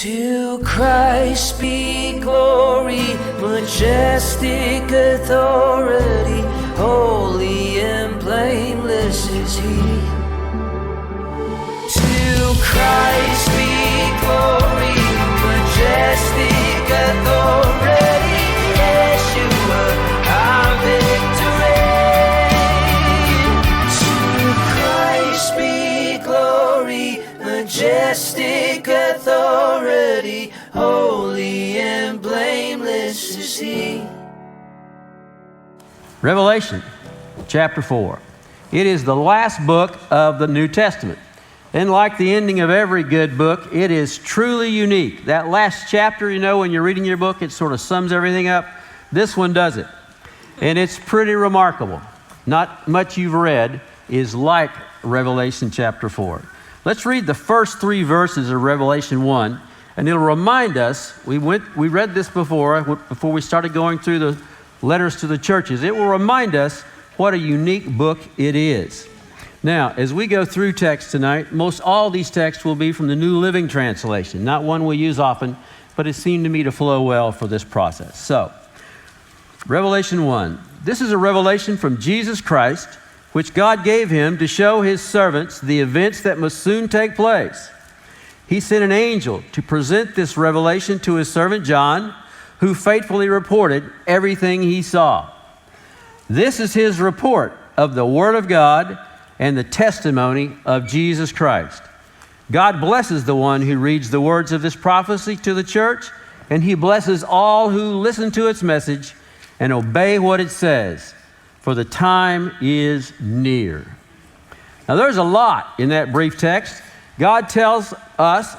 To Christ be glory, majestic authority, holy and blameless is He. To Christ be glory, majestic authority, Yeshua, our victory. To Christ be glory, majestic authority, holy and blameless is He. Revelation chapter 4. It is the last book of the New Testament. And like the ending of every good book, it is truly unique. That last chapter, you know, when you're reading your book, it sort of sums everything up. This one does it. And it's pretty remarkable. Not much you've read is like Revelation chapter 4. Let's read the first 3 verses of Revelation 1, and it'll remind us, we read this before we started going through the letters to the churches. It will remind us what a unique book it is. Now, as we go through text tonight, most all these texts will be from the New Living Translation, not one we use often, but it seemed to me to flow well for this process. So, Revelation 1. This is a revelation from Jesus Christ, which God gave him to show his servants the events that must soon take place. He sent an angel to present this revelation to his servant John, who faithfully reported everything he saw. This is his report of the Word of God and the testimony of Jesus Christ. God blesses the one who reads the words of this prophecy to the church, and he blesses all who listen to its message and obey what it says, for the time is near. Now there's a lot in that brief text. God tells us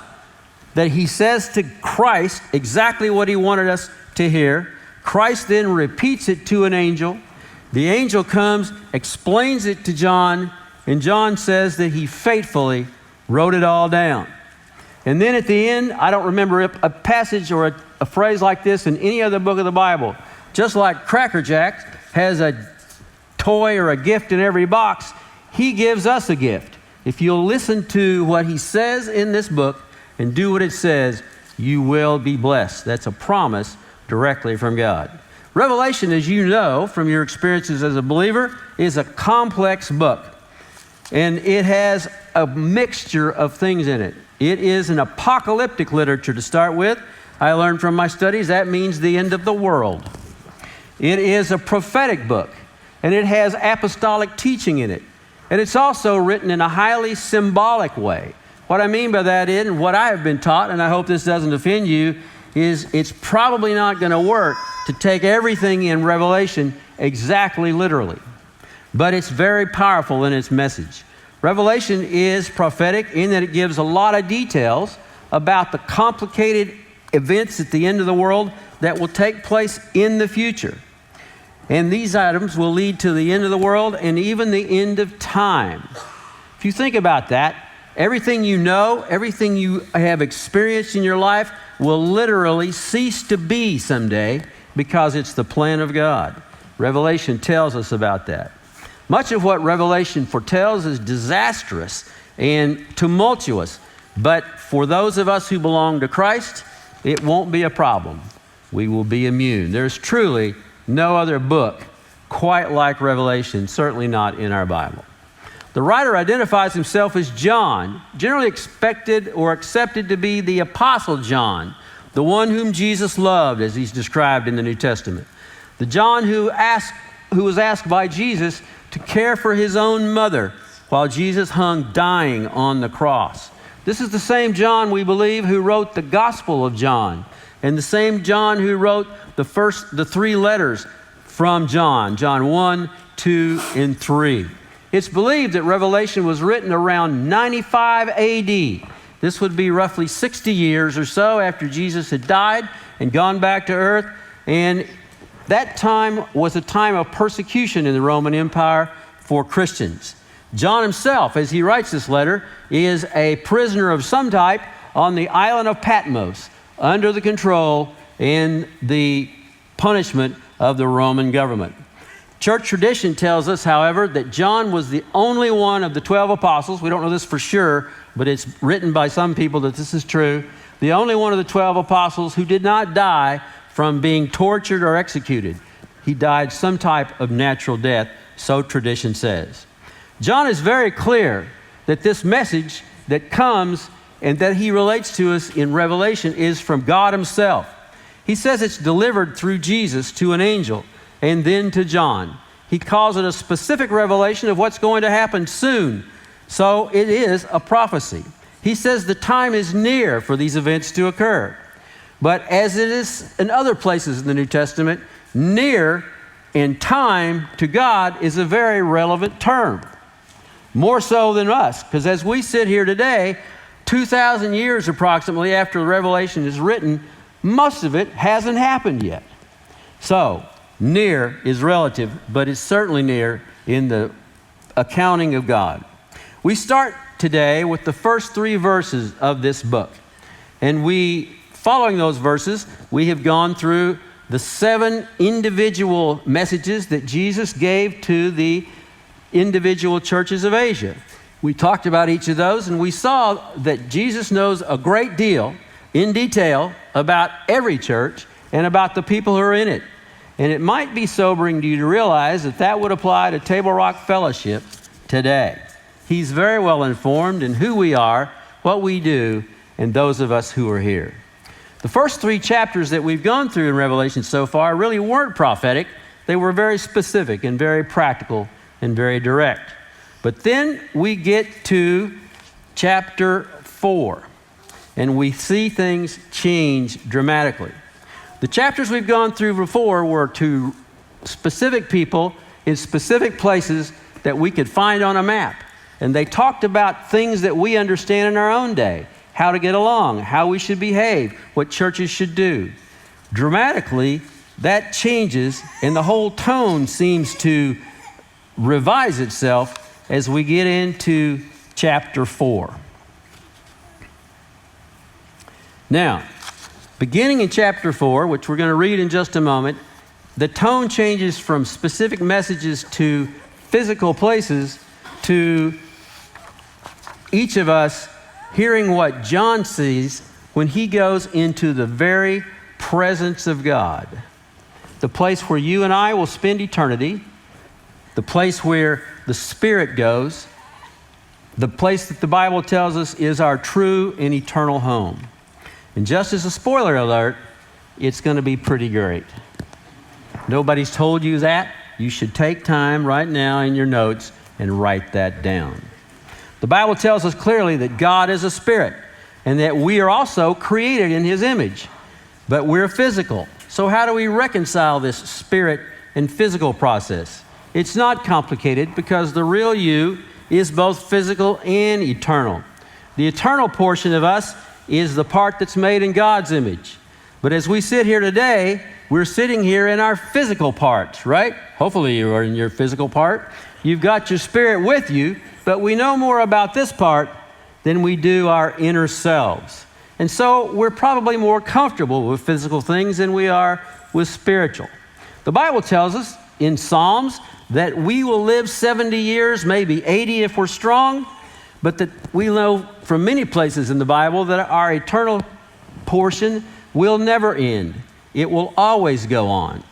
that he says to Christ exactly what he wanted us to hear. Christ then repeats it to an angel. The angel comes, explains it to John, and John says that he faithfully wrote it all down. And then at the end, I don't remember a passage or a phrase like this in any other book of the Bible. Just like Cracker Jack has a toy or a gift in every box, he gives us a gift. If you'll listen to what he says in this book and do what it says, you will be blessed. That's a promise directly from God. Revelation, as you know from your experiences as a believer, is a complex book. And it has a mixture of things in it. It is an apocalyptic literature to start with. I learned from my studies that means the end of the world. It is a prophetic book, and it has apostolic teaching in it. And it's also written in a highly symbolic way. What I mean by that is, and what I have been taught, and I hope this doesn't offend you, is it's probably not going to work to take everything in Revelation exactly literally. But it's very powerful in its message. Revelation is prophetic in that it gives a lot of details about the complicated events at the end of the world that will take place in the future. And these items will lead to the end of the world and even the end of time. If you think about that, everything you know, everything you have experienced in your life will literally cease to be someday because it's the plan of God. Revelation tells us about that. Much of what Revelation foretells is disastrous and tumultuous, but for those of us who belong to Christ, it won't be a problem. We will be immune. There's truly no other book quite like Revelation, certainly not in our Bible. The writer identifies himself as John, generally expected or accepted to be the Apostle John, the one whom Jesus loved, as he's described in the New Testament. The John who was asked by Jesus to care for his own mother while Jesus hung dying on the cross. This is the same John, we believe, who wrote the Gospel of John, and the same John who wrote the 3 letters from John, John 1, 2, and 3. It's believed that Revelation was written around 95 AD. This would be roughly 60 years or so after Jesus had died and gone back to earth. And that time was a time of persecution in the Roman Empire for Christians. John himself, as he writes this letter, is a prisoner of some type on the island of Patmos under the control and the punishment of the Roman government. Church tradition tells us, however, that John was the only one of the 12 apostles, we don't know this for sure, but it's written by some people that this is true, the only one of the 12 apostles who did not die from being tortured or executed. He died some type of natural death, so tradition says. John is very clear that this message that comes and that he relates to us in Revelation is from God himself. He says it's delivered through Jesus to an angel and then to John. He calls it a specific revelation of what's going to happen soon. So it is a prophecy. He says the time is near for these events to occur. But as it is in other places in the New Testament, near in time to God is a very relevant term. More so than us, because as we sit here today, 2,000 years approximately after the Revelation is written, most of it hasn't happened yet. So, near is relative, but it's certainly near in the accounting of God. We start today with the first 3 verses of this book. And following those verses, we have gone through the 7 individual messages that Jesus gave to the individual churches of Asia. We talked about each of those, and we saw that Jesus knows a great deal in detail about every church and about the people who are in it. And it might be sobering to you to realize that that would apply to Table Rock Fellowship today. He's very well informed in who we are, what we do, and those of us who are here. The first 3 chapters that we've gone through in Revelation so far really weren't prophetic. They were very specific and very practical and very direct. But then we get to chapter 4, and we see things change dramatically. The chapters we've gone through before were to specific people in specific places that we could find on a map. And they talked about things that we understand in our own day, how to get along, how we should behave, what churches should do. Dramatically, that changes, and the whole tone seems to revise itself as we get into chapter 4. Now, beginning in chapter 4, which we're going to read in just a moment, the tone changes from specific messages to physical places to each of us hearing what John sees when he goes into the very presence of God, the place where you and I will spend eternity, the place where the Spirit goes, the place that the Bible tells us is our true and eternal home. And just as a spoiler alert, it's going to be pretty great. Nobody's told you that. You should take time right now in your notes and write that down. The Bible tells us clearly that God is a spirit and that we are also created in his image, but we're physical. So how do we reconcile this spirit and physical process? It's not complicated because the real you is both physical and eternal. The eternal portion of us is the part that's made in God's image. But as we sit here today, we're sitting here in our physical parts, right? Hopefully you are in your physical part. You've got your spirit with you, but we know more about this part than we do our inner selves. And so we're probably more comfortable with physical things than we are with spiritual. The Bible tells us in Psalms that we will live 70 years, maybe 80 if we're strong, but that we know from many places in the Bible that our eternal portion will never end. It will always go on.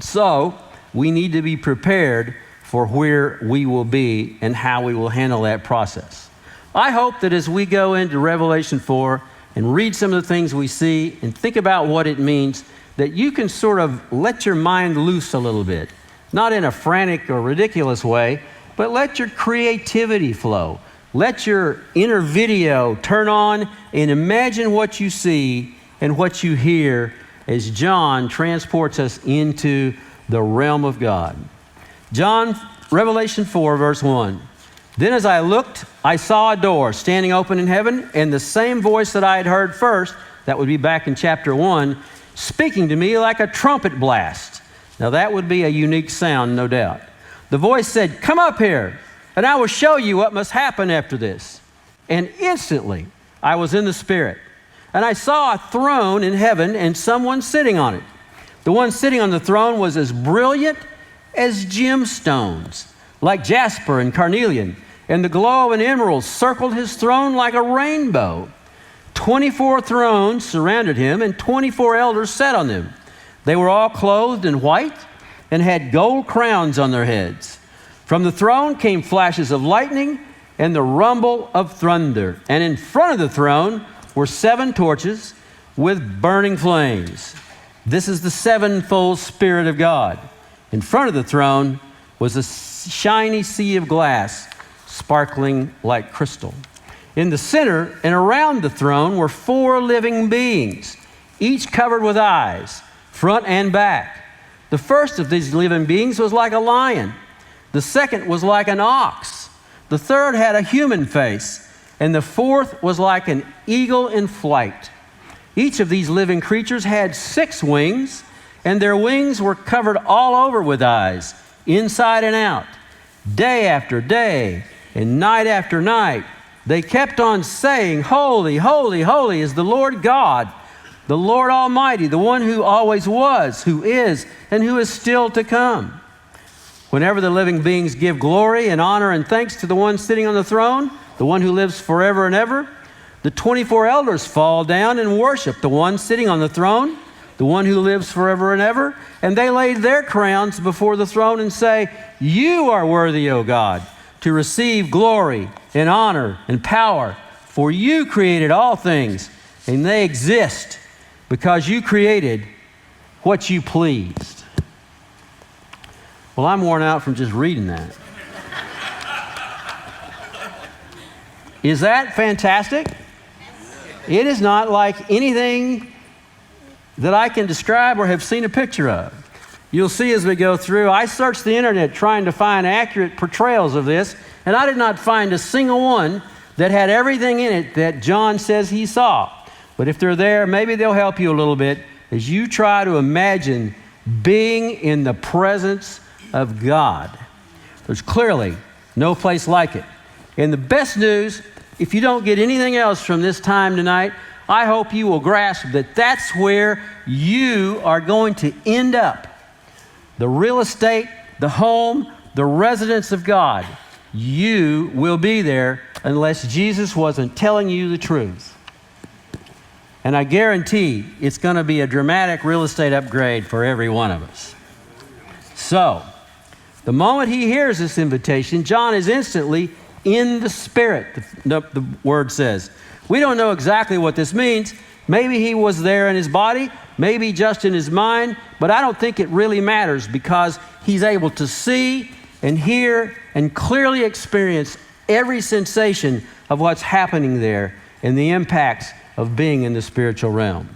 So we need to be prepared for where we will be and how we will handle that process. I hope that as we go into Revelation 4 and read some of the things we see and think about what it means, that you can sort of let your mind loose a little bit. Not in a frantic or ridiculous way, but let your creativity flow. Let your inner video turn on and imagine what you see and what you hear as John transports us into the realm of God. Revelation 4, verse 1. Then as I looked, I saw a door standing open in heaven, and the same voice that I had heard first, that would be back in chapter 1, speaking to me like a trumpet blast. Now that would be a unique sound, no doubt. The voice said, "Come up here, and I will show you what must happen after this." And instantly I was in the Spirit, and I saw a throne in heaven and someone sitting on it. The one sitting on the throne was as brilliant as gemstones, like jasper and carnelian, and the glow of an emerald circled his throne like a rainbow. 24 thrones surrounded him, and 24 elders sat on them. They were all clothed in white and had gold crowns on their heads. From the throne came flashes of lightning and the rumble of thunder. And in front of the throne were 7 torches with burning flames. This is the sevenfold Spirit of God. In front of the throne was a shiny sea of glass, sparkling like crystal. In the center and around the throne were 4 living beings, each covered with eyes, front and back. The first of these living beings was like a lion. The second was like an ox. The third had a human face. And the fourth was like an eagle in flight. Each of these living creatures had 6 wings, and their wings were covered all over with eyes, inside and out. Day after day and night after night, they kept on saying, "Holy, holy, holy is the Lord God, the Lord Almighty, the one who always was, who is, and who is still to come." Whenever the living beings give glory and honor and thanks to the one sitting on the throne, the one who lives forever and ever, the 24 elders fall down and worship the one sitting on the throne, the one who lives forever and ever, and they lay their crowns before the throne and say, "You are worthy, O God, to receive glory and honor and power, for you created all things, and they exist because you created what you pleased." Well, I'm worn out from just reading that. Is that fantastic? It is not like anything that I can describe or have seen a picture of. You'll see as we go through, I searched the internet trying to find accurate portrayals of this, and I did not find a single one that had everything in it that John says he saw. But if they're there, maybe they'll help you a little bit as you try to imagine being in the presence of God. There's clearly no place like it. And the best news, if you don't get anything else from this time tonight, I hope you will grasp that that's where you are going to end up. The real estate, the home, the residence of God. You will be there unless Jesus wasn't telling you the truth. And I guarantee it's going to be a dramatic real estate upgrade for every one of us. So, the moment he hears this invitation, John is instantly in the Spirit, the word says. We don't know exactly what this means. Maybe he was there in his body, maybe just in his mind, but I don't think it really matters because he's able to see and hear and clearly experience every sensation of what's happening there and the impacts of being in the spiritual realm.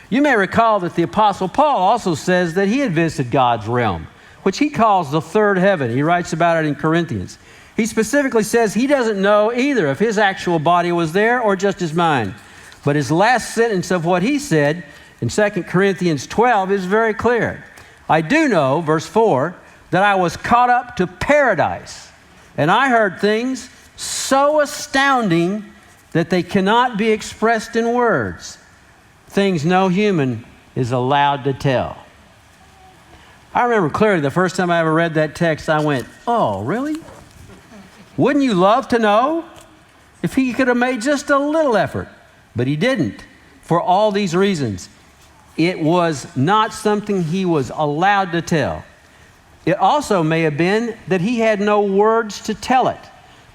You may recall that the Apostle Paul also says that he had visited God's realm, which he calls the third heaven. He writes about it in Corinthians. He specifically says he doesn't know either if his actual body was there or just his mind. But his last sentence of what he said in 2 Corinthians 12 is very clear. "I do know," verse 4, "that I was caught up to paradise, and I heard things so astounding that they cannot be expressed in words, things no human is allowed to tell." I remember clearly the first time I ever read that text, I went, "Oh, really? Wouldn't you love to know?" If he could have made just a little effort, but he didn't, for all these reasons. It was not something he was allowed to tell. It also may have been that he had no words to tell it,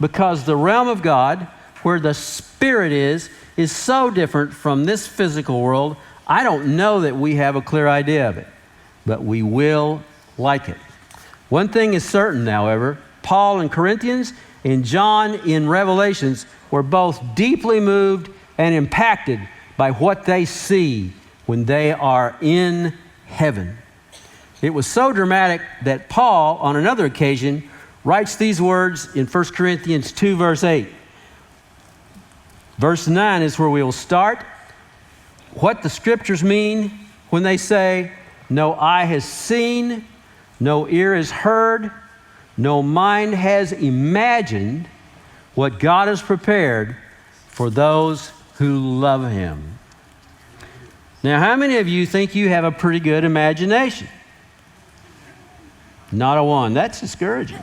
because the realm of God, where the Spirit is so different from this physical world, I don't know that we have a clear idea of it, but we will like it. One thing is certain, however, Paul in Corinthians and John in Revelations were both deeply moved and impacted by what they see when they are in heaven. It was so dramatic that Paul, on another occasion, writes these words in 1 Corinthians 2, verse 8. Verse 9 is where we will start. What the scriptures mean when they say, "No eye has seen, no ear has heard, no mind has imagined what God has prepared for those who love Him." Now, how many of you think you have a pretty good imagination? Not a one. That's discouraging.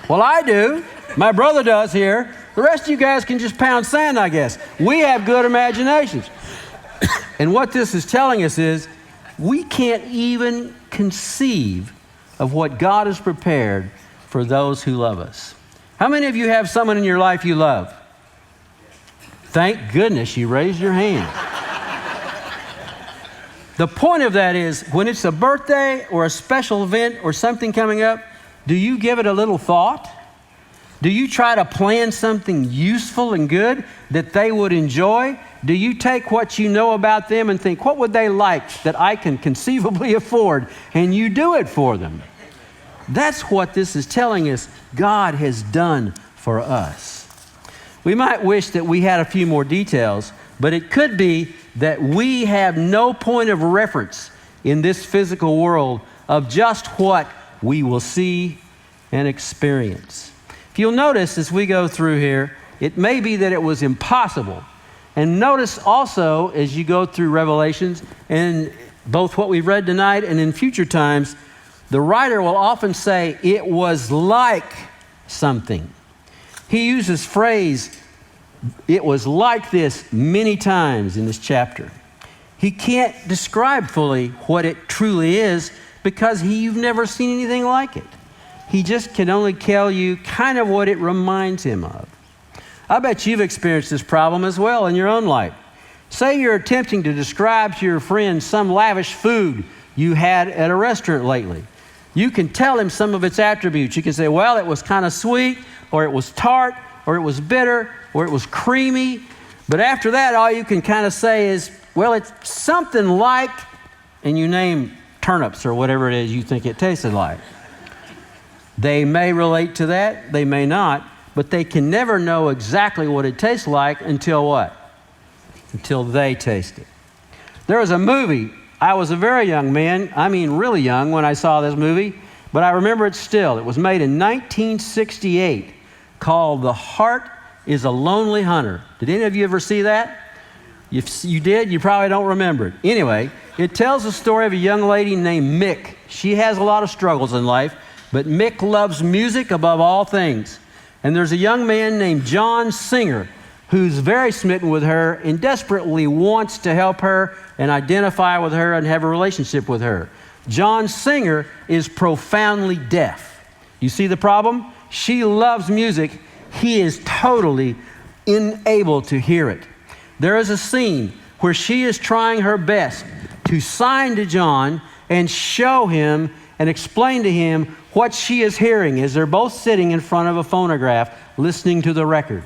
Well, I do. My brother does here. The rest of you guys can just pound sand, I guess. We have good imaginations. And what this is telling us is we can't even conceive of what God has prepared for those who love us. How many of you have someone in your life you love? Thank goodness you raised your hand. The point of that is when it's a birthday or a special event or something coming up, do you give it a little thought? Do you try to plan something useful and good that they would enjoy? Do you take what you know about them and think, what would they like that I can conceivably afford? And you do it for them. That's what this is telling us God has done for us. We might wish that we had a few more details, but it could be that we have no point of reference in this physical world of just what we will see and experience. If you'll notice as we go through here, it may be that it was impossible. And notice also as you go through Revelations, and both what we've read tonight and in future times, the writer will often say, it was like something. He uses phrase, it was like this many times in this chapter. He can't describe fully what it truly is because you've never seen anything like it. He just can only tell you kind of what it reminds him of. I bet you've experienced this problem as well in your own life. Say you're attempting to describe to your friend some lavish food you had at a restaurant lately. You can tell him some of its attributes. You can say, well, it was kind of sweet, or it was tart, or it was bitter, or it was creamy. But after that, all you can kind of say is, well, it's something like, and you name turnips or whatever it is you think it tasted like. They may relate to that, they may not, but they can never know exactly what it tastes like until what? Until they taste it. There was a movie, I was a very young man, I mean really young when I saw this movie, but I remember it still. It was made in 1968 called The Heart is a Lonely Hunter. Did any of you ever see that? If you did, you probably don't remember it. Anyway, it tells the story of a young lady named Mick. She has a lot of struggles in life, but Mick loves music above all things. And there's a young man named John Singer who's very smitten with her and desperately wants to help her and identify with her and have a relationship with her. John Singer is profoundly deaf. You see the problem? She loves music. He is totally unable to hear it. There is a scene where she is trying her best to sign to John and show him and explain to him what she is hearing as they're both sitting in front of a phonograph listening to the record.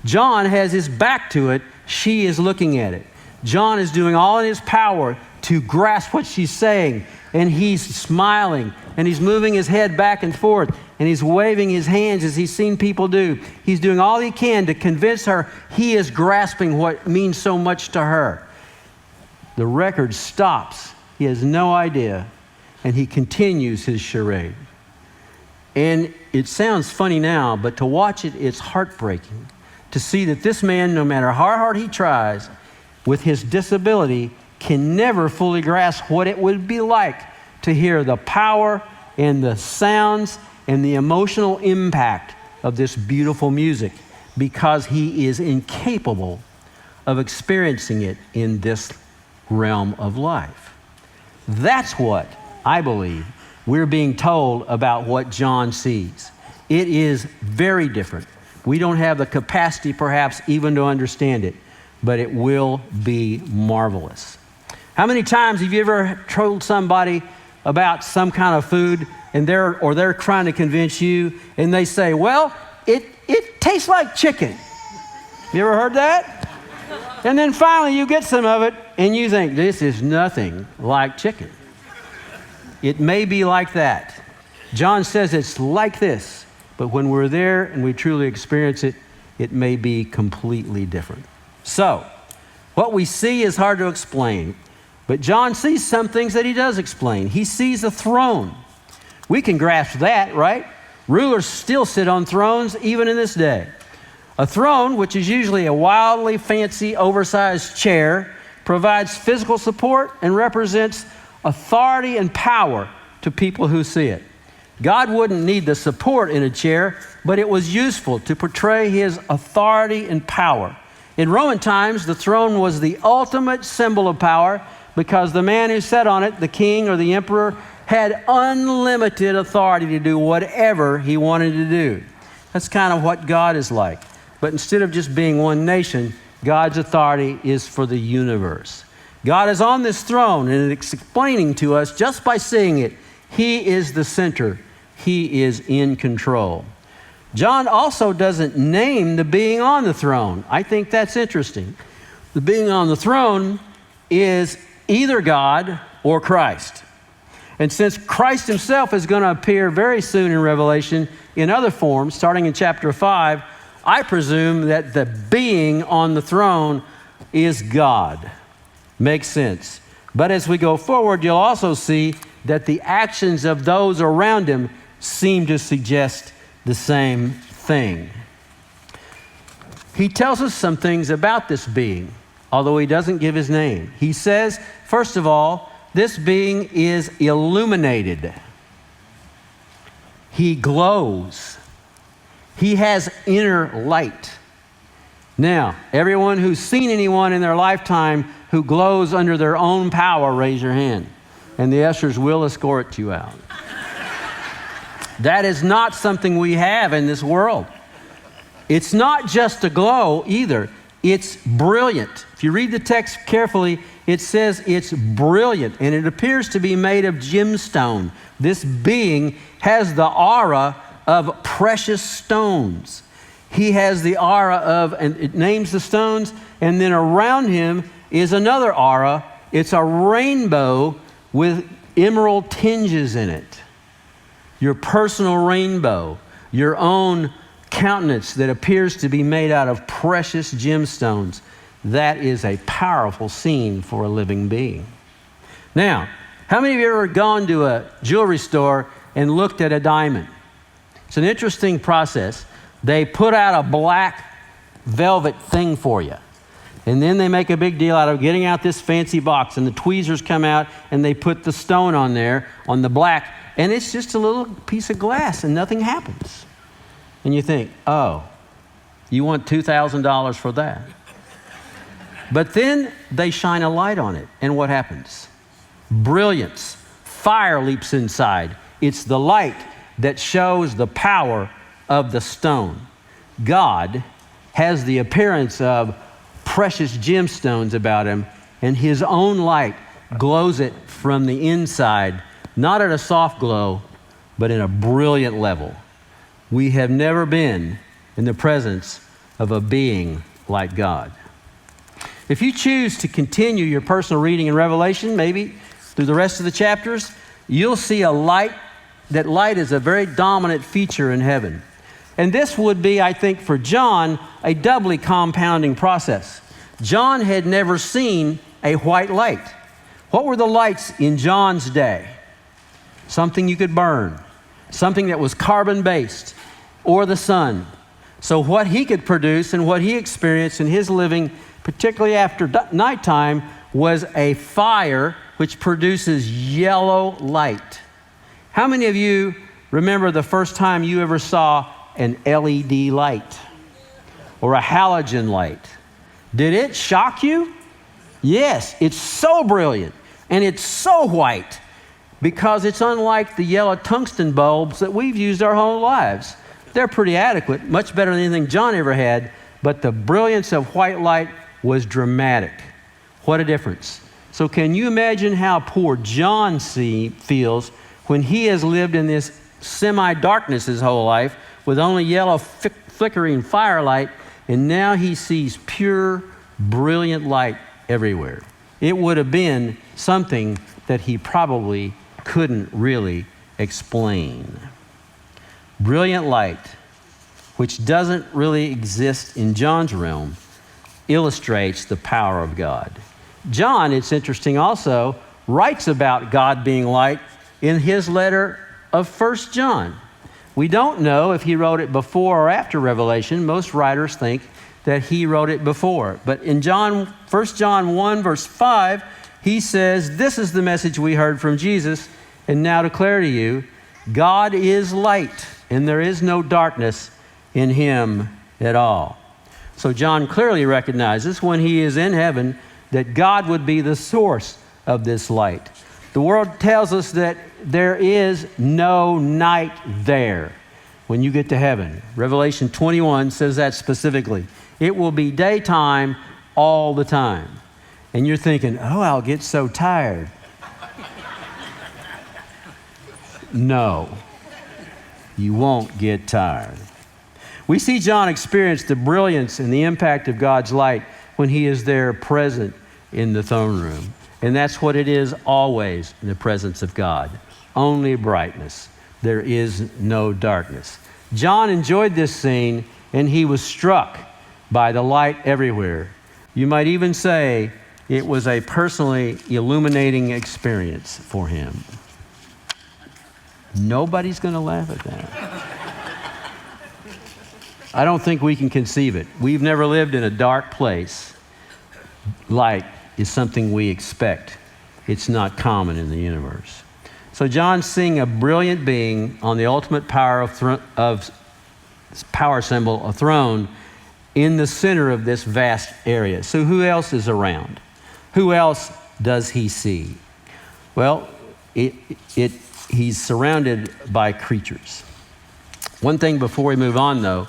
John has his back to it. She is looking at it. John is doing all in his power to grasp what she's saying, and he's smiling, and he's moving his head back and forth, and he's waving his hands as he's seen people do. He's doing all he can to convince her he is grasping what means so much to her. The record stops. He has no idea, and he continues his charade. And it sounds funny now, but to watch it, it's heartbreaking to see that this man, no matter how hard he tries, with his disability, can never fully grasp what it would be like to hear the power and the sounds and the emotional impact of this beautiful music because he is incapable of experiencing it in this realm of life. That's what I believe we're being told about what John sees. It is very different. We don't have the capacity perhaps even to understand it, but it will be marvelous. How many times have you ever told somebody about some kind of food and they're trying to convince you and they say, well, it tastes like chicken. You ever heard that? And then finally you get some of it and you think, this is nothing like chicken. It may be like that. John says it's like this, but when we're there and we truly experience it, it may be completely different. So, what we see is hard to explain, but John sees some things that he does explain. He sees a throne. We can grasp that, right? Rulers still sit on thrones even in this day. A throne, which is usually a wildly fancy, oversized chair, provides physical support and represents authority and power to people who see it. God wouldn't need the support in a chair, but it was useful to portray his authority and power. In Roman times, the throne was the ultimate symbol of power because the man who sat on it, the king or the emperor, had unlimited authority to do whatever he wanted to do. That's kind of what God is like. But instead of just being one nation, God's authority is for the universe. God is on this throne, and it's explaining to us just by seeing it, he is the center. He is in control. John also doesn't name the being on the throne. I think that's interesting. The being on the throne is either God or Christ. And since Christ himself is going to appear very soon in Revelation in other forms, starting in chapter 5, I presume that the being on the throne is God. Makes sense. But as we go forward, you'll also see that the actions of those around him seem to suggest the same thing. He tells us some things about this being, although he doesn't give his name. He says, first of all, this being is illuminated. He glows. He has inner light. Now, everyone who's seen anyone in their lifetime who glows under their own power, raise your hand. And the ushers will escort you out. That is not something we have in this world. It's not just a glow either. It's brilliant. If you read the text carefully, it says it's brilliant, and it appears to be made of gemstone. This being has the aura of precious stones. He has the aura of, and it names the stones, and then around him is another aura. It's a rainbow with emerald tinges in it. Your personal rainbow, your own countenance that appears to be made out of precious gemstones. That is a powerful scene for a living being. Now, how many of you have ever gone to a jewelry store and looked at a diamond? It's an interesting process. They put out a black velvet thing for you. And then they make a big deal out of getting out this fancy box, and the tweezers come out and they put the stone on there, on the black, and it's just a little piece of glass and nothing happens. And you think, oh, you want $2,000 for that? But then they shine a light on it, and what happens? Brilliance. Fire leaps inside. It's the light that shows the power of the stone. God has the appearance of precious gemstones about him, and his own light glows it from the inside, not at a soft glow, but in a brilliant level. We have never been in the presence of a being like God. If you choose to continue your personal reading in Revelation, maybe through the rest of the chapters, you'll see a light. That light is a very dominant feature in heaven. And this would be, I think, for John, a doubly compounding process. John had never seen a white light. What were the lights in John's day? Something you could burn, something that was carbon-based, or the sun. So what he could produce and what he experienced in his living, particularly after nighttime, was a fire which produces yellow light. How many of you remember the first time you ever saw an LED light or a halogen light? Did it shock you? Yes, it's so brilliant and it's so white because it's unlike the yellow tungsten bulbs that we've used our whole lives. They're pretty adequate, much better than anything John ever had, but the brilliance of white light was dramatic. What a difference. So can you imagine how poor John feels when he has lived in this semi-darkness his whole life with only yellow flickering firelight, and now he sees pure, brilliant light everywhere. It would have been something that he probably couldn't really explain. Brilliant light, which doesn't really exist in John's realm, illustrates the power of God. John, it's interesting also, writes about God being light in his letter of 1 John. We don't know if he wrote it before or after Revelation. Most writers think that he wrote it before. But in 1 John 1, verse 5, he says, "This is the message we heard from Jesus and now declare to you, God is light, and there is no darkness in him at all. So John clearly recognizes when he is in heaven that God would be the source of this light. The Word tells us that there is no night there when you get to heaven. Revelation 21 says that specifically. It will be daytime all the time. And you're thinking, oh, I'll get so tired. No, you won't get tired. We see John experience the brilliance and the impact of God's light when he is there present in the throne room. And that's what it is always in the presence of God. Only brightness. There is no darkness. John enjoyed this scene, and he was struck by the light everywhere. You might even say it was a personally illuminating experience for him. Nobody's going to laugh at that. I don't think we can conceive it. We've never lived in a dark place. Light is something we expect. It's not common in the universe. So John's seeing a brilliant being on the ultimate power power symbol, a throne, in the center of this vast area. So who else is around? Who else does he see? Well, he's surrounded by creatures. One thing before we move on, though,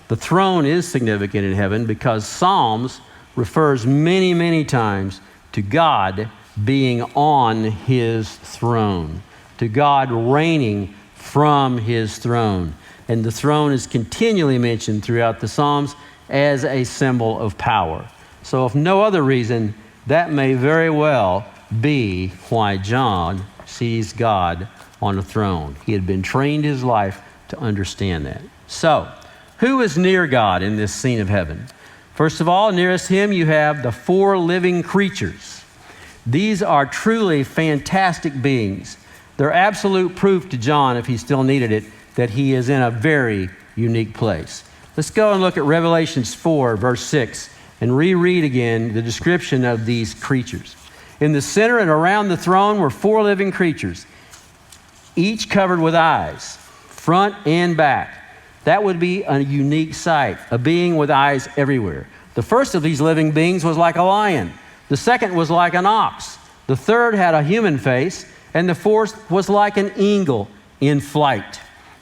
the throne is significant in heaven because Psalms refers many, many times to God being on his throne, to God reigning from his throne. And the throne is continually mentioned throughout the Psalms as a symbol of power. So if no other reason, that may very well be why John sees God on a throne. He had been trained his life to understand that. So, who is near God in this scene of heaven? First of all, nearest him you have the four living creatures. These are truly fantastic beings. They're absolute proof to John, if he still needed it, that he is in a very unique place. Let's go and look at Revelation 4, verse 6, and reread again the description of these creatures. In the center and around the throne were four living creatures, each covered with eyes, front and back. That would be a unique sight, a being with eyes everywhere. The first of these living beings was like a lion. The second was like an ox. The third had a human face, and the fourth was like an eagle in flight.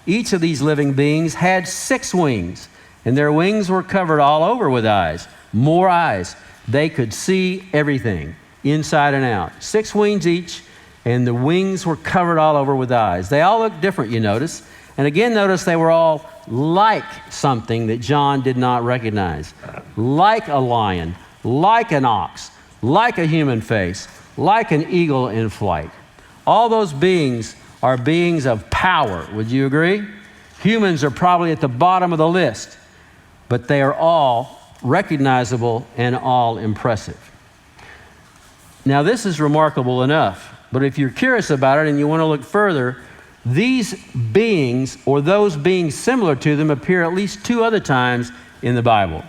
Each of these living beings had 6 wings, and their wings were covered all over with eyes, more eyes. They could see everything, inside and out. 6 wings each, and the wings were covered all over with eyes. They all looked different, you notice. And again, notice they were all like something that John did not recognize. Like a lion, like an ox, like a human face, like an eagle in flight. All those beings are beings of power. Would you agree? Humans are probably at the bottom of the list, but they are all recognizable and all impressive. Now, this is remarkable enough, but if you're curious about it and you want to look further, these beings, or those beings similar to them, appear at least 2 other times in the Bible.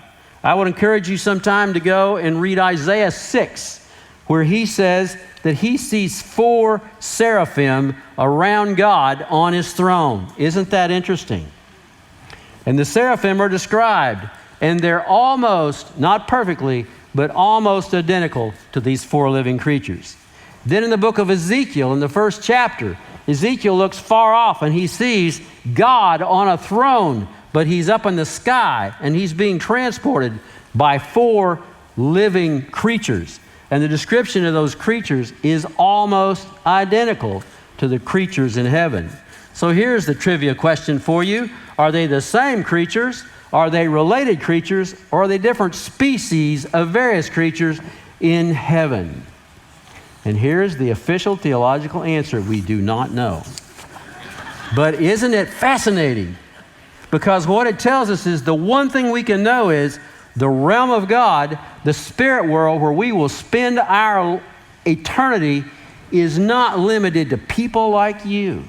I would encourage you sometime to go and read Isaiah 6, where he says that he sees 4 seraphim around God on his throne. Isn't that interesting? And the seraphim are described, and they're almost, not perfectly, but almost identical to these 4 living creatures. Then in the book of Ezekiel, in the 1st chapter, Ezekiel looks far off and he sees God on a throne, but he's up in the sky and he's being transported by 4 living creatures. And the description of those creatures is almost identical to the creatures in heaven. So here's the trivia question for you. Are they the same creatures? Are they related creatures? Or are they different species of various creatures in heaven? And here's the official theological answer: we do not know. But isn't it fascinating? Because what it tells us is the one thing we can know is the realm of God, the spirit world where we will spend our eternity, is not limited to people like you.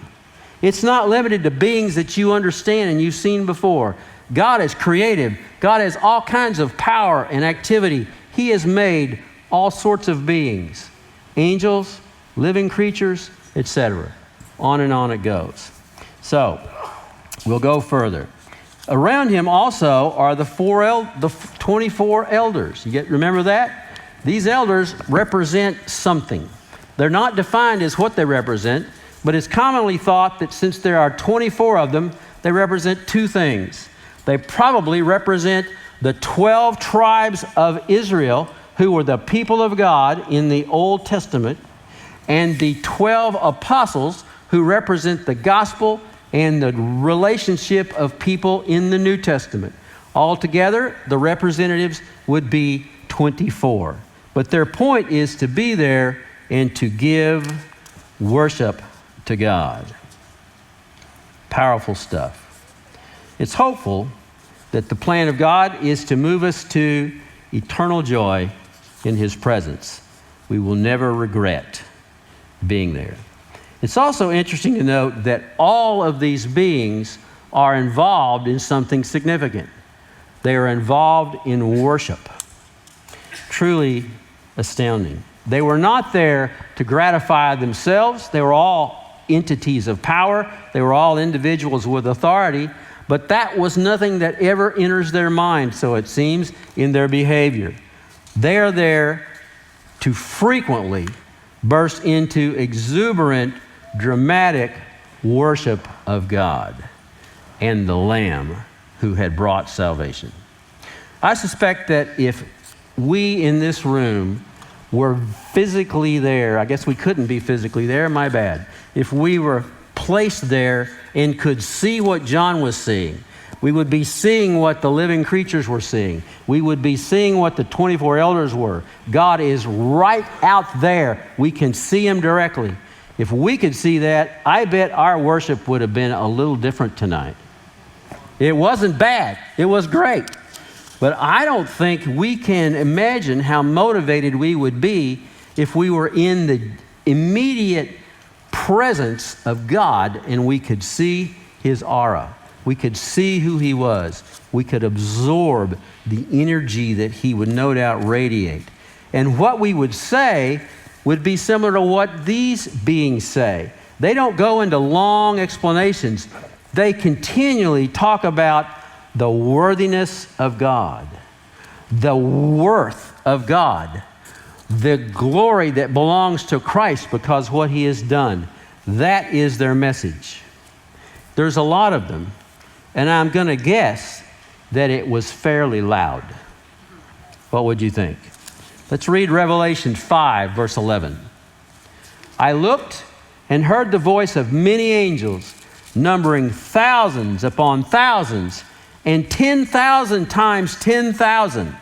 It's not limited to beings that you understand and you've seen before. God is creative. God has all kinds of power and activity. He has made all sorts of beings. Angels, living creatures, etc. On and on it goes. So, we'll go further. Around him also are the 24 elders. Remember that? These elders represent something. They're not defined as what they represent, but it's commonly thought that since there are 24 of them, they represent two things. They probably represent the 12 tribes of Israel, who were the people of God in the Old Testament, and the 12 apostles, who represent the gospel and the relationship of people in the New Testament. Altogether, the representatives would be 24. But their point is to be there and to give worship to God. Powerful stuff. It's hopeful that the plan of God is to move us to eternal joy in His presence. We will never regret being there. It's also interesting to note that all of these beings are involved in something significant. They are involved in worship. Truly astounding. They were not there to gratify themselves. They were all entities of power. They were all individuals with authority. But that was nothing that ever enters their mind, so it seems, in their behavior. They are there to frequently burst into exuberant, dramatic worship of God and the Lamb who had brought salvation. I suspect that if we in this room were physically there, I guess we couldn't be physically there, my bad. If we were placed there and could see what John was seeing, we would be seeing what the living creatures were seeing. We would be seeing what the 24 elders were. God is right out there. We can see Him directly. If we could see that, I bet our worship would have been a little different tonight. It wasn't bad. It was great. But I don't think we can imagine how motivated we would be if we were in the immediate presence of God and we could see His aura. We could see who He was. We could absorb the energy that He would no doubt radiate. And what we would say would be similar to what these beings say. They don't go into long explanations. They continually talk about the worthiness of God, the worth of God, the glory that belongs to Christ because what He has done. That is their message. There's a lot of them, and I'm going to guess that it was fairly loud. What would you think? Let's read Revelation 5, verse 11. I looked and heard the voice of many angels, numbering thousands upon thousands, and 10,000 times 10,000.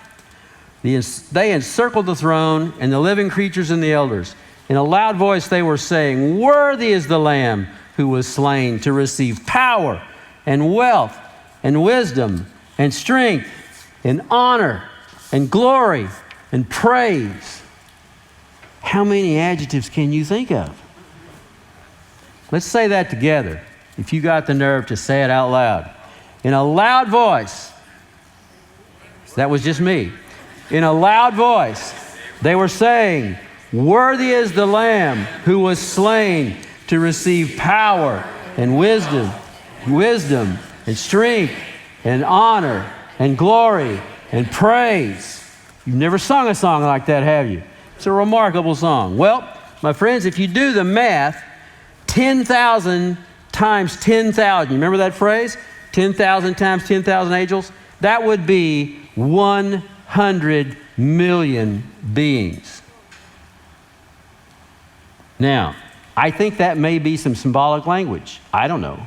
They encircled the throne and the living creatures and the elders. In a loud voice they were saying, "Worthy is the Lamb who was slain to receive power and wealth and wisdom and strength and honor and glory and praise." How many adjectives can you think of? Let's say that together. If you got the nerve to say it out loud. In a loud voice. That was just me. In a loud voice, they were saying, "Worthy is the Lamb who was slain to receive power and wisdom and strength and honor and glory and praise." You've never sung a song like that, have you? It's a remarkable song. Well, my friends, if you do the math, 10,000 times 10,000, you remember that phrase? 10,000 times 10,000 angels? That would be 100 million beings. Now, I think that may be some symbolic language. I don't know.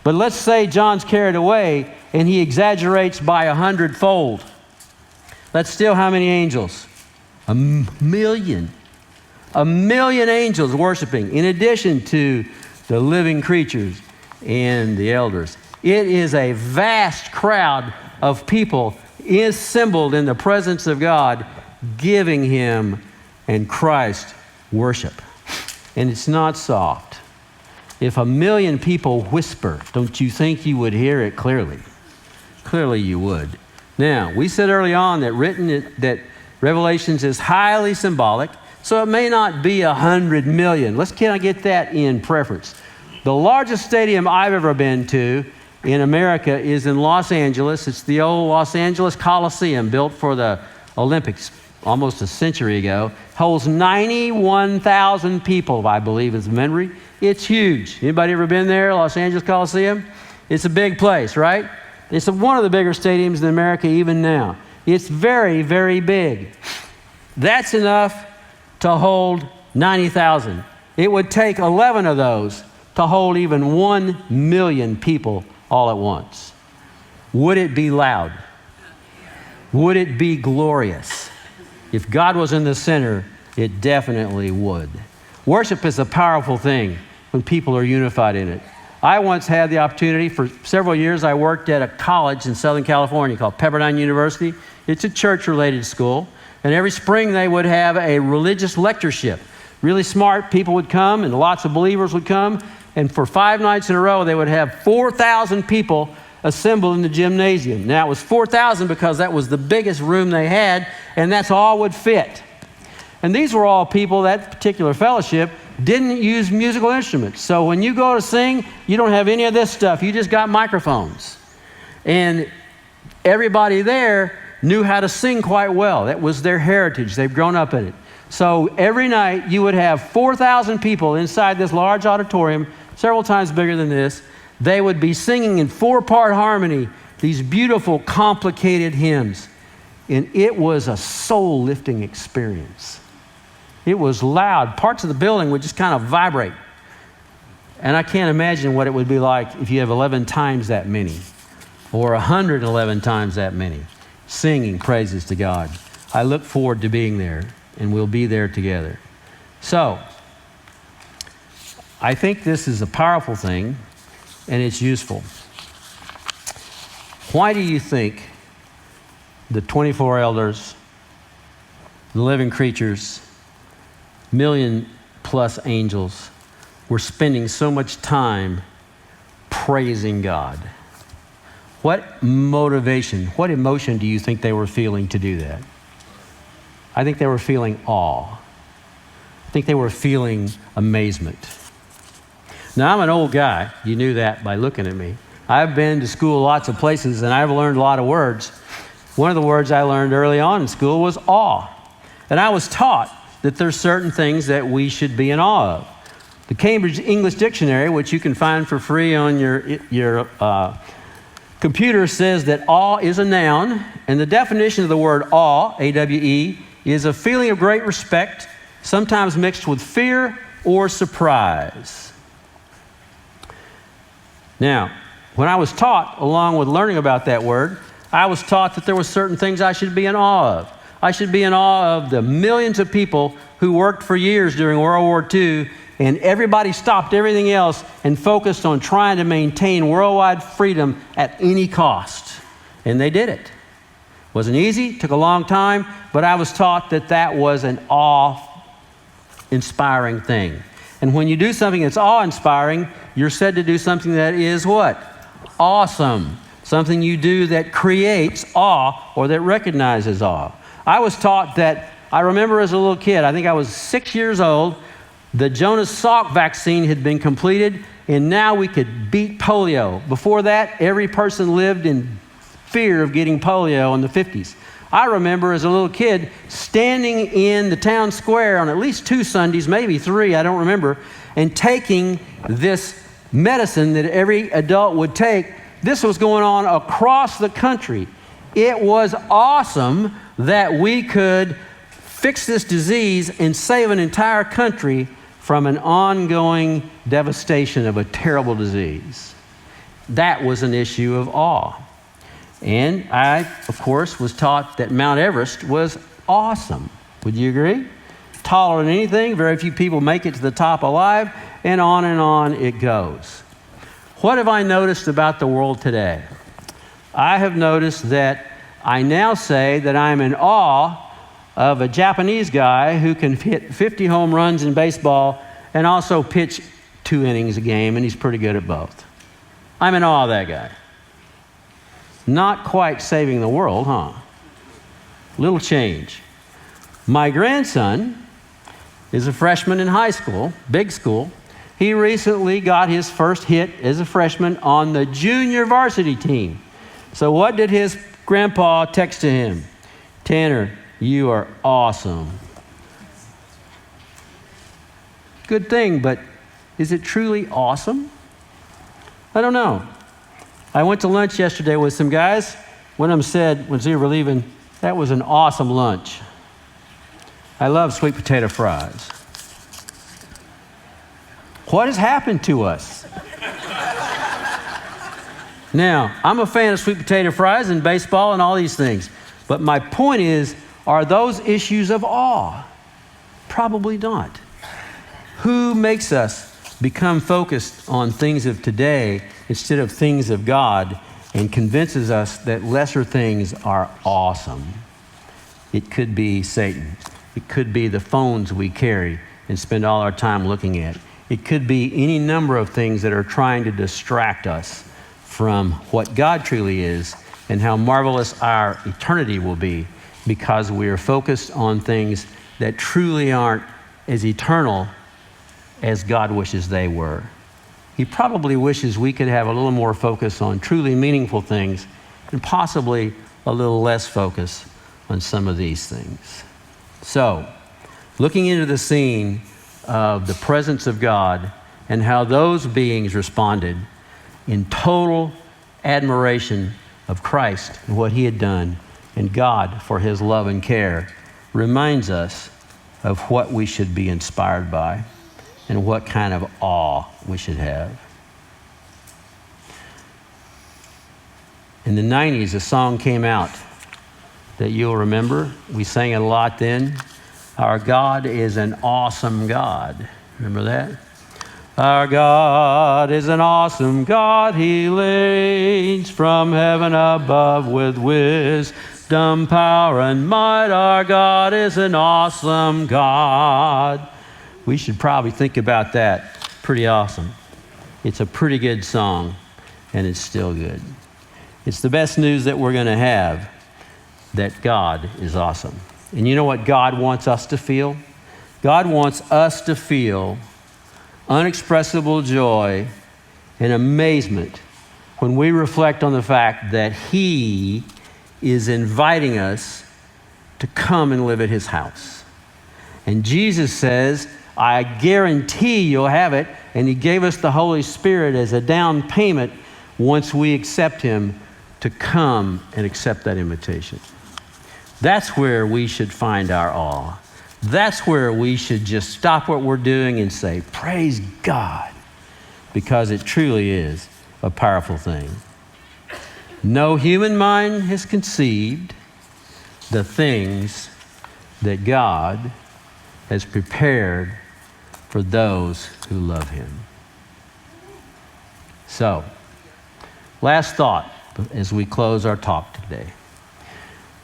But let's say John's carried away and he exaggerates by 100-fold. That's still how many angels? 1,000,000. 1,000,000 angels worshiping, in addition to the living creatures and the elders. It is a vast crowd of people assembled in the presence of God, giving Him and Christ worship. And it's not soft. If 1,000,000 people whisper, don't you think you would hear it clearly? Clearly you would. Now, we said early on that Revelations is highly symbolic, so it may not be 100 million. Can I get that in preference? The largest stadium I've ever been to in America is in Los Angeles. It's the old Los Angeles Coliseum, built for the Olympics almost a century ago. Holds 91,000 people, I believe, is memory. It's huge. Anybody ever been there, Los Angeles Coliseum? It's a big place, right? It's one of the bigger stadiums in America even now. It's very, very big. That's enough to hold 90,000. It would take 11 of those to hold even 1 million people all at once. Would it be loud? Would it be glorious? If God was in the center, it definitely would. Worship is a powerful thing when people are unified in it. I once had the opportunity, for several years, I worked at a college in Southern California called Pepperdine University. It's a church-related school. And every spring they would have a religious lectureship. Really smart people would come, and lots of believers would come. And for 5 nights in a row, they would have 4,000 people assembled in the gymnasium. Now, it was 4,000 because that was the biggest room they had, and that's all would fit. And these were all people, that particular fellowship, didn't use musical instruments. So when you go to sing, you don't have any of this stuff. You just got microphones. And everybody there knew how to sing quite well. That was their heritage. They've grown up in it. So every night you would have 4,000 people inside this large auditorium, several times bigger than this. They would be singing in 4-part harmony these beautiful, complicated hymns. And it was a soul-lifting experience. It was loud. Parts of the building would just kind of vibrate. And I can't imagine what it would be like if you have 11 times that many, or 111 times that many, singing praises to God. I look forward to being there, and we'll be there together. So, I think this is a powerful thing, and it's useful. Why do you think the 24 elders, the living creatures, million-plus angels were spending so much time praising God? What motivation, what emotion do you think they were feeling to do that? I think they were feeling awe. I think they were feeling amazement. Now, I'm an old guy. You knew that by looking at me. I've been to school lots of places, and I've learned a lot of words. One of the words I learned early on in school was awe. And I was taught that there's certain things that we should be in awe of. The Cambridge English Dictionary, which you can find for free on your computer, says that awe is a noun, and the definition of the word awe, A-W-E, is a feeling of great respect, sometimes mixed with fear or surprise. Now, when I was taught, along with learning about that word, I was taught that there were certain things I should be in awe of. I should be in awe of the millions of people who worked for years during World War II, and everybody stopped everything else and focused on trying to maintain worldwide freedom at any cost. And they did it. Wasn't easy, took a long time, but I was taught that that was an awe-inspiring thing. And when you do something that's awe-inspiring, you're said to do something that is what? Awesome. Something you do that creates awe or that recognizes awe. I was taught that, I remember as a little kid, I think I was 6 years old, the Jonas Salk vaccine had been completed, and now we could beat polio. Before that, every person lived in fear of getting polio in the 50s. I remember as a little kid standing in the town square on at least 2 Sundays, maybe 3, I don't remember, and taking this medicine that every adult would take. This was going on across the country. It was awesome that we could fix this disease and save an entire country from an ongoing devastation of a terrible disease. That was an issue of awe. And I, of course, was taught that Mount Everest was awesome. Would you agree? Taller than anything, very few people make it to the top alive, and on it goes. What have I noticed about the world today? I have noticed that I now say that I'm in awe of a Japanese guy who can hit 50 home runs in baseball and also pitch 2 innings a game, and he's pretty good at both. I'm in awe of that guy. Not quite saving the world, huh? Little change. My grandson is a freshman in high school, big school, He recently got his first hit as a freshman on the junior varsity team. So what did his grandpa text to him? Tanner, you are awesome. Good thing, but is it truly awesome? I don't know. I went to lunch yesterday with some guys. One of them said, when we were leaving, that was an awesome lunch. I love sweet potato fries. What has happened to us? Now, I'm a fan of sweet potato fries and baseball and all these things. But my point is, are those issues of awe? Probably not. Who makes us become focused on things of today instead of things of God and convinces us that lesser things are awesome? It could be Satan. It could be the phones we carry and spend all our time looking at. It could be any number of things that are trying to distract us from what God truly is and how marvelous our eternity will be because we are focused on things that truly aren't as eternal as God wishes they were. He probably wishes we could have a little more focus on truly meaningful things and possibly a little less focus on some of these things. So, looking into the scene of the presence of God and how those beings responded in total admiration of Christ and what he had done and God for his love and care reminds us of what we should be inspired by and what kind of awe we should have. In the 90s, a song came out that you'll remember. We sang it a lot then. Our God is an awesome God. Remember that? Our God is an awesome God. He reigns from heaven above with wisdom, power, and might. Our God is an awesome God. We should probably think about that. Pretty awesome. It's a pretty good song, and it's still good. It's the best news that we're going to have, that God is awesome. And you know what God wants us to feel? God wants us to feel unexpressible joy and amazement when we reflect on the fact that he is inviting us to come and live at his house. And Jesus says, I guarantee you'll have it. And he gave us the Holy Spirit as a down payment once we accept him to come and accept that invitation. That's where we should find our awe. That's where we should just stop what we're doing and say, praise God, because it truly is a powerful thing. No human mind has conceived the things that God has prepared for those who love him. So, last thought as we close our talk today.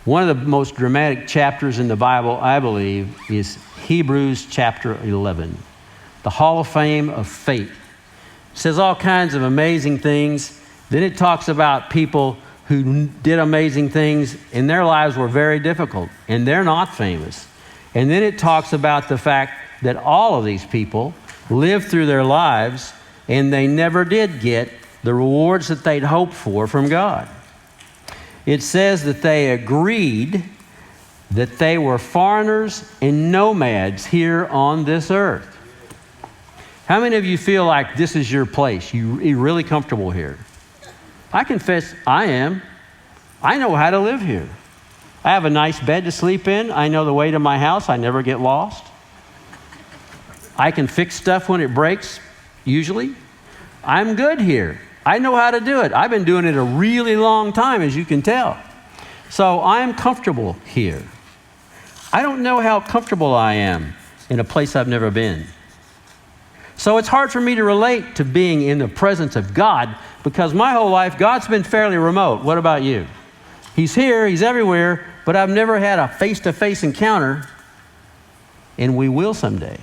One of the most dramatic chapters in the Bible, I believe, is Hebrews chapter 11, the Hall of Fame of faith. It says all kinds of amazing things. Then it talks about people who did amazing things and their lives were very difficult and they're not famous. And then it talks about the fact that all of these people lived through their lives and they never did get the rewards that they'd hoped for from God. It says that they agreed that they were foreigners and nomads here on this earth. How many of you feel like this is your place? You're really comfortable here? I confess I am. I know how to live here. I have a nice bed to sleep in. I know the way to my house. I never get lost. I can fix stuff when it breaks, usually. I'm good here. I know how to do it. I've been doing it a really long time, as you can tell. So I'm comfortable here. I don't know how comfortable I am in a place I've never been. So it's hard for me to relate to being in the presence of God because my whole life, God's been fairly remote. What about you? He's here, he's everywhere, but I've never had a face-to-face encounter, and we will someday.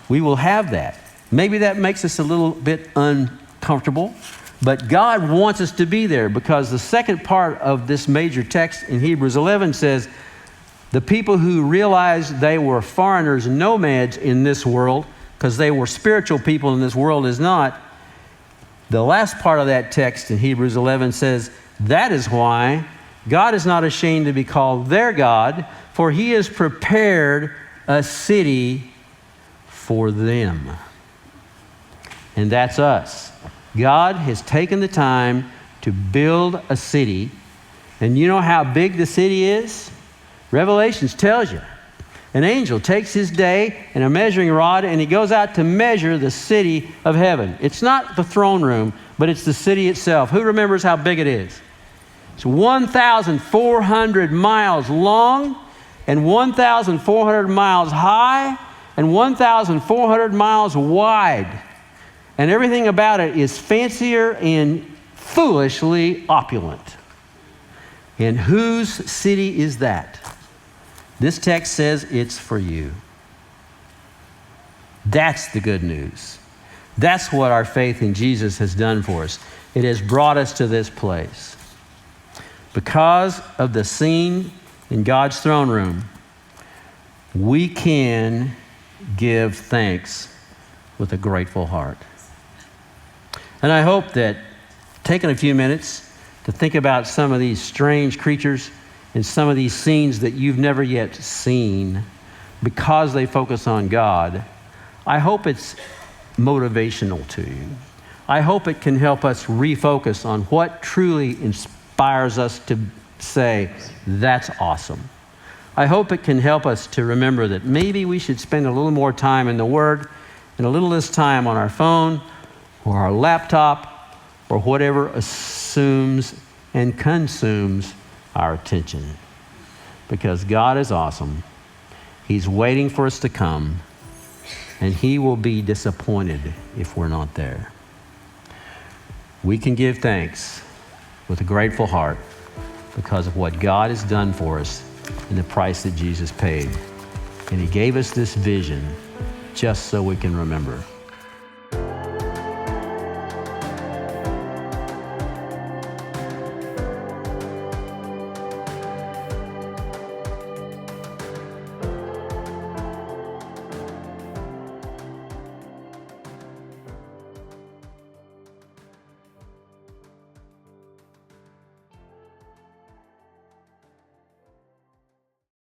We will have that. Maybe that makes us a little bit uncomfortable, but God wants us to be there because the second part of this major text in Hebrews 11 says, the people who realized they were foreigners and nomads in this world, because they were spiritual people and this world is not. The last part of that text in Hebrews 11 says, that is why God is not ashamed to be called their God, for he has prepared a city for them. And that's us. God has taken the time to build a city. And you know how big the city is? Revelations tells you. An angel takes his day and a measuring rod and he goes out to measure the city of heaven. It's not the throne room, but it's the city itself. Who remembers how big it is? It's 1,400 miles long and 1,400 miles high and 1,400 miles wide. And everything about it is fancier and foolishly opulent. And whose city is that? This text says it's for you. That's the good news. That's what our faith in Jesus has done for us. It has brought us to this place. Because of the scene in God's throne room, we can give thanks with a grateful heart. And I hope that taking a few minutes to think about some of these strange creatures and some of these scenes that you've never yet seen, because they focus on God, I hope it's motivational to you. I hope it can help us refocus on what truly inspires us to say, that's awesome. I hope it can help us to remember that maybe we should spend a little more time in the Word and a little less time on our phone or our laptop or whatever assumes and consumes our attention. Because God is awesome. He's waiting for us to come, and he will be disappointed if we're not there. We can give thanks with a grateful heart because of what God has done for us and the price that Jesus paid. And he gave us this vision just so we can remember.